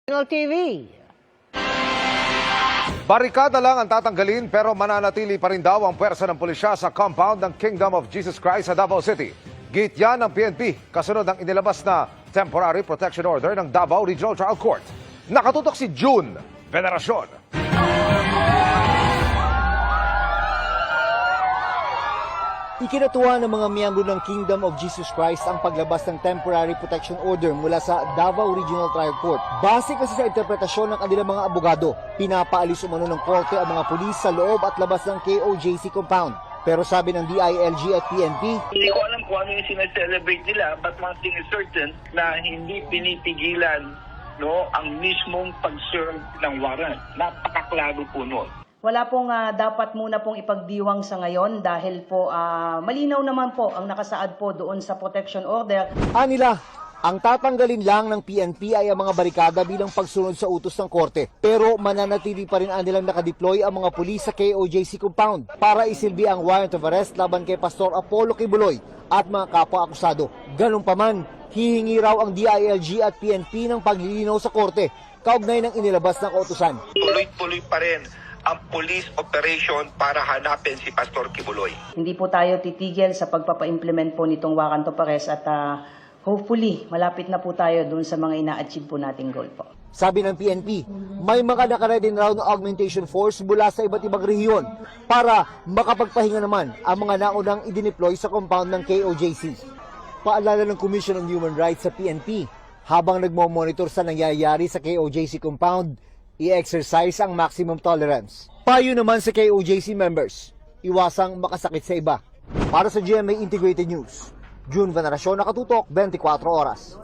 TV. Barikada lang ang tatanggalin pero mananatili pa rin daw ang puwersa ng pulisya sa compound ng Kingdom of Jesus Christ sa Davao City. Git yan ng PNP kasunod ng inilabas na Temporary Protection Order ng Davao Regional Trial Court. Nakatutok si June Veneracion. Ikinatuwa ng mga miyembro ng Kingdom of Jesus Christ ang paglabas ng Temporary Protection Order mula sa Davao Regional Trial Court. Base kasi sa interpretasyon ng kanilang mga abogado, pinapaalis umano ng korte ang mga pulis sa loob at labas ng KOJC compound. Pero sabi ng DILG at PNP, hindi ko alam kung ano yung sinaselebrate nila, but one thing is certain na hindi pinipigilan ang mismong pag-serve ng warrant. Napakaklaro po nun. Wala pong dapat muna pong ipagdiwang sa ngayon dahil po malinaw naman po ang nakasaad po doon sa protection order. Anila, ang tatanggalin lang ng PNP ay ang mga barikada bilang pagsunod sa utos ng korte. Pero mananatili pa rin nilang nakadeploy ang mga pulis sa KOJC compound para isilbi ang warrant of arrest laban kay Pastor Apollo Kibuloy at mga kapwa-akusado. Ganun pa man, hihingi raw ang DILG at PNP ng paglilinaw sa korte kaugnay ng inilabas na kautusan. Tuloy-tuloy pa rin ang police operation para hanapin si Pastor Kibuloy. Hindi po tayo titigil sa pagpapa-implement po nitong warrant of arrest at hopefully malapit na po tayo doon sa mga ina-achieve po nating goal po. Sabi ng PNP, may mga nakaredy raw ng augmentation force mula sa iba't ibang rehiyon para makapagpahinga naman ang mga naunang idineploy sa compound ng KOJC. Paalala ng Commission on Human Rights sa PNP, habang nagmo-monitor sa nangyayari sa KOJC compound, i-exercise ang maximum tolerance. Payo naman sa KOJC members, iwasang makasakit sa iba. Para sa GMA Integrated News, June Veneracion, nakatutok 24 oras.